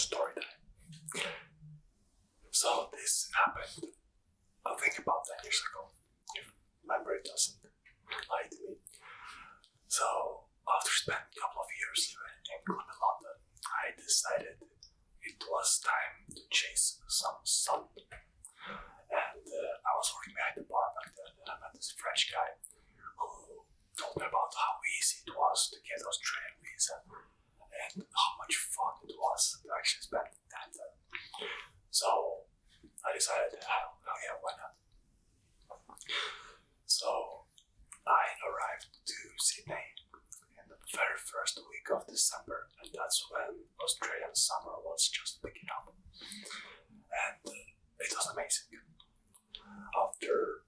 story time. So this happened, I think about 10 years ago, if memory doesn't lie to me. So after spending a couple of years in London, I decided it was time to chase some sun. And I was working behind the bar back then, and I met this French guy who told me about how easy it was to get Australian visa and how much fun it was to actually spend that time. So I decided, oh yeah, why not? So I arrived to Sydney in the very first week of December, and that's when Australian summer was just picking up. And it was amazing. After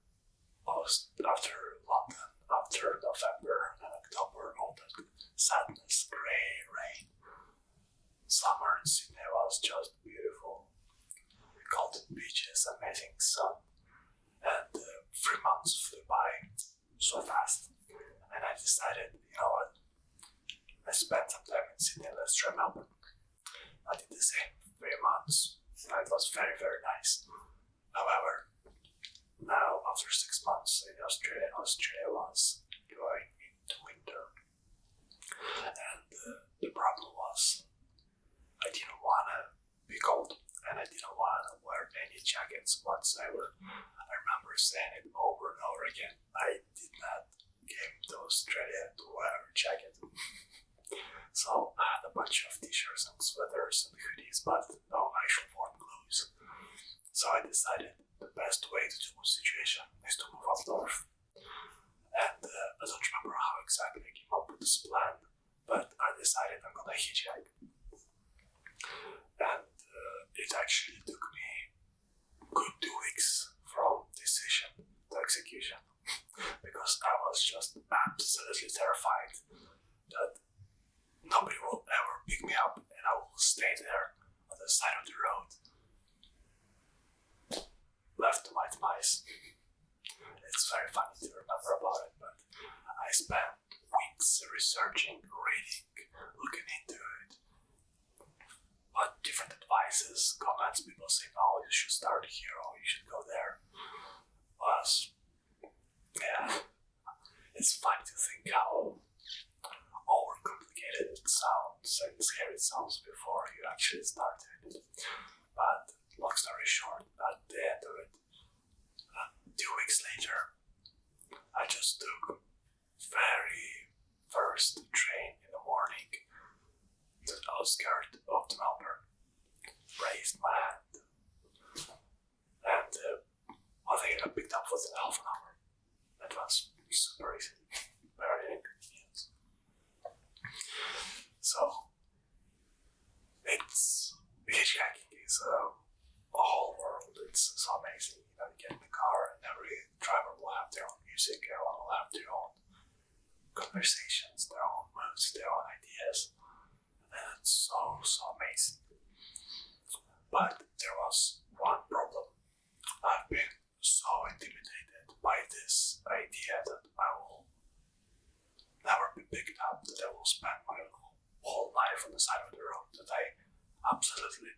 London, after November and October, all that sadness, grey, rain, summer in Sydney was just beautiful. Golden beaches, amazing sun, and 3 months flew by so fast. And I decided, you know what? I spent some time in Sydney, let's try Melbourne. I did the same 3 months, and it was very, very nice. However, now after 6 months in Australia was going into winter, and the problem was I didn't want to be cold, and I didn't want to wear any jackets whatsoever. I remember saying it over and over again. I did not came to Australia to wear a jacket. So I had a bunch of t-shirts and sweaters and hoodies, but no actual warm clothes. So I decided the best way to deal with the situation is to move up north. And I don't remember how exactly I came up with this plan, but I decided I'm gonna hitchhike. And it actually took me a good 2 weeks from decision to execution because I was just absolutely terrified that nobody will ever pick me up and I will stay there on the side of the road, left to my demise. It's very funny to remember about it, but I spent weeks researching, reading, looking into it. What different advices, comments people say, no, you should start here or you should go there. It's funny to think how overcomplicated it sounds and scary it sounds before you actually start it. But long story short, at the end of it, 2 weeks later, I just took very first train in the morning to the outskirts of Melbourne, raised my hand, and I think I got picked up within half an hour. That was super easy, very inconvenient. So, hitchhiking is a whole world. It's so amazing. You know, you get in the car and every driver will have their own music, everyone will have their own conversations, their own moods, their own ideas. And it's so amazing. But there was one problem. I've been so intimidated by this idea that I will never be picked up, that I will spend my whole life on the side of the road, that I absolutely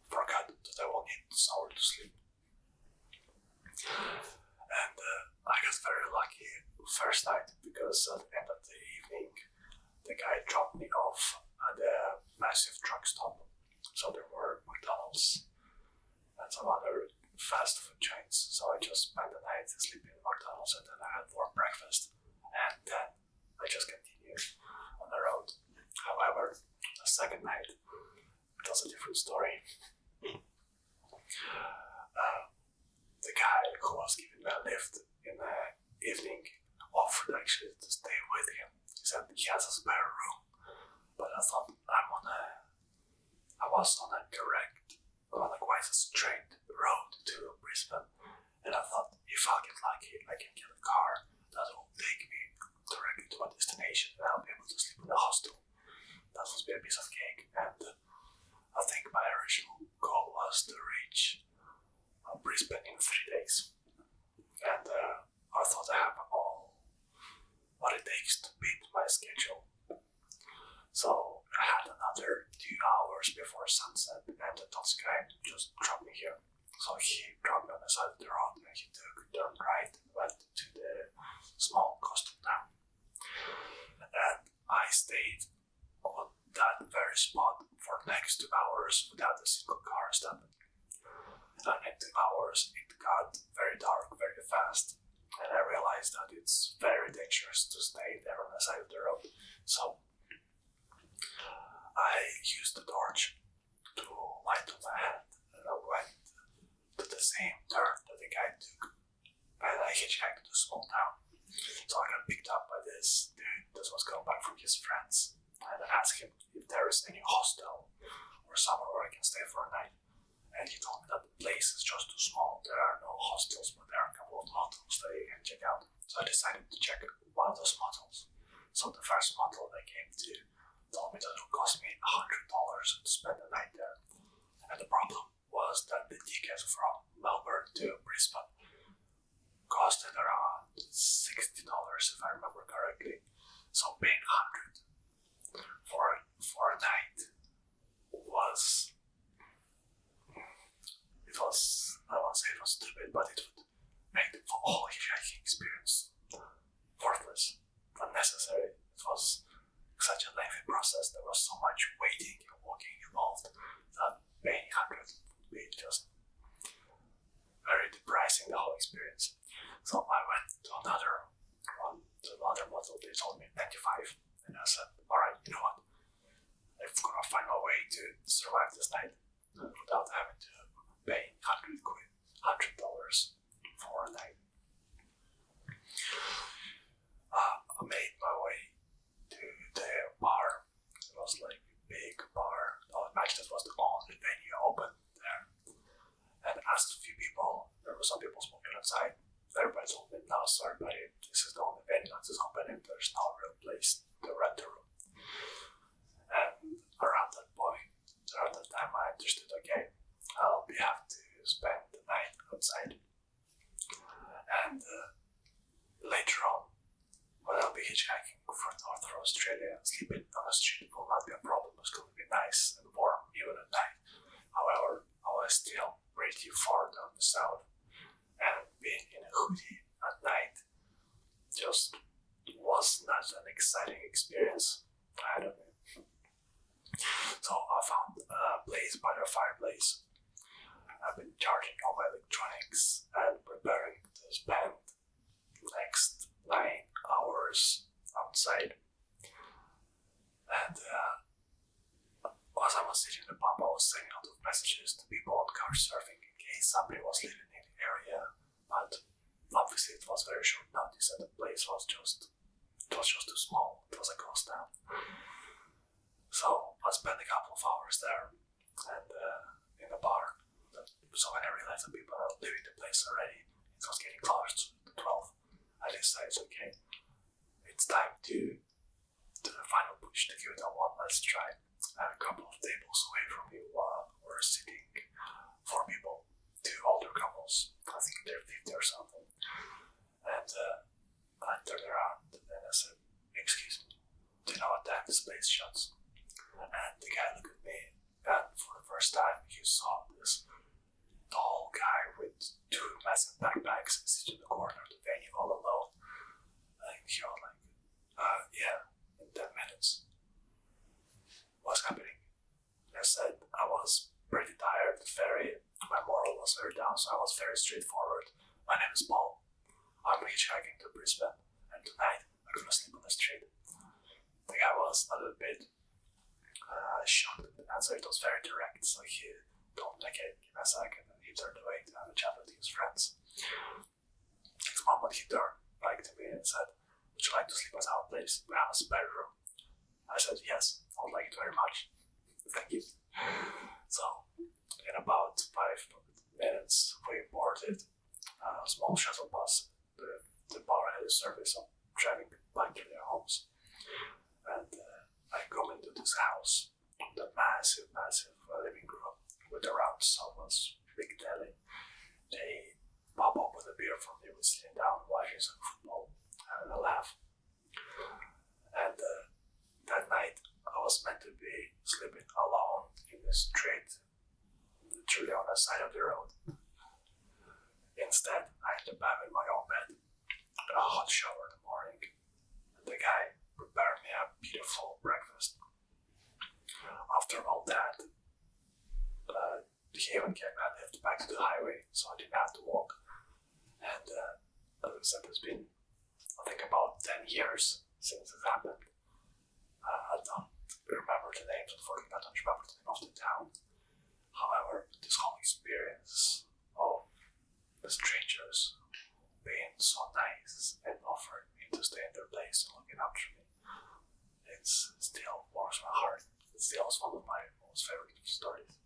forgot that I will need somewhere to sleep. And I got very lucky first night because at the end of the evening, the guy dropped me off at a massive truck stop. So there were McDonald's and some other fast food chains. So I just spent the night sleeping in McDonald's and then I had warm breakfast. And then I just continued on the road. However, the second night, it was a different story. The guy who was giving me a lift in the evening offered actually to stay with him. He said he has a spare room. But I thought I was on a quite a straight road to Brisbane, and I thought if I get lucky, I can get a car that will take me directly to my destination, and I'll be able to sleep in the hostel. That must be a piece of cake, and I think my original goal was to reach Brisbane in 3 days, and I thought I have all what it takes to beat my schedule. So I had another 2 hours before before sunset, and the Dutch guy just dropped me here. So he dropped me on the side of the road, and he took a turn right and went to the small coastal town. And I stayed on that very spot for the next 2 hours without a single car stopping. And in 2 hours, it got very dark very fast, and I realized that it's very dangerous to stay there on the side of the road. So I used the torch to light on my hand, and I went to the same turn that the guy took, and I hitchhiked to a small town. So I got picked up by this dude that was coming back from his friends, and I asked him if there is any hostel or somewhere where I can stay for a night. And he told me that the place is just too small. There are no hostels, but there are a couple of motels that you can check out. So I decided to check one of those motels. So the first motel I came to told me that it would cost me $100 to spend the night there. And the problem was that the ticket from Melbourne to Brisbane costed around $60 if I remember correctly. So paying $100 for a night was, I won't say it was stupid, but it would make the whole hitchhiking experience worthless, unnecessary. It was such a lengthy process. There was so much waiting and walking involved that paying $100 would be just very depressing, the whole experience. So I went to another model. They told me 95, and I said, alright, you know what? I'm gonna find a way to survive this night without having to pay $100 for a night. I made my way to the bar. It was like a big bar. I imagine it was the only venue open there. And I asked a few people. There were some people smoking outside. Everybody told me, no, sorry, buddy, this is the only venue that is open and there's no real place to rent a room. And around that time, I understood, okay, I'll have to spend the night outside. And later on, when I'll be hitchhiking from North of Australia, sleeping on the street will not be a problem. It's going to be nice and warm even at night. However, I was still pretty far down the south, and being in a hoodie at night just was not an exciting experience. I don't know. So I found a place by the fireplace. I've been charging all my electronics and preparing to spend the next 9 hours outside. And as I was sitting in the pub, I was sending out of messages to people on couchsurfing in case somebody was living in the area. But obviously it was very short notice, and the place was just too small. It was a ghost town. So I spent a couple of hours there, and in the bar. So when I realized that people are leaving the place already, it was getting close to 12. I decided, okay, it's time to do the final push to give it a one last try. And a couple of tables away from me were sitting 4 people, 2 older couples. I think they're 50 or something. And I turned around and I said, excuse me, do you know what time this place shuts? And the guy looked at me, and for the first time he saw this tall guy with 2 massive backpacks sitting in the corner of the venue all alone. And he was like, yeah, in 10 minutes. What's happening? I said I was pretty tired, my moral was very down, so I was very straightforward. My name is Paul. I'm hitchhiking to Brisbane, and tonight I'm gonna sleep on the street. The guy was a little bit shocked at the answer. It was very direct, so he told me, okay, give me a second, and he turned away to have a chat with his friends. Next moment he turned back to me and said, would you like to sleep at our place? We have a spare room. I said, yes, I would like it very much. Thank you. So, in about 5 minutes, we boarded a small shuttle bus. The bar had a service of driving back to their homes. And I go into this house with a massive living room with around sofas, big telly. They pop up with a beer for me. We're sitting down watching some football, having a laugh. And that night I was meant to be sleeping alone in the straight, literally on the side of the road. Instead, I ended up having my own bed, a hot shower in the morning, and the guy prepared me a beautiful breakfast. After all that, he even gave me a lift back to the highway, so I didn't have to walk. And as I said, it's been, I think, about 10 years since it happened. I don't remember the names, unfortunately, I don't remember the name of the town. However, this whole experience of the strangers being so nice and offering me to stay in their place and looking after me, it still warms my heart. It still is one of my most favorite stories.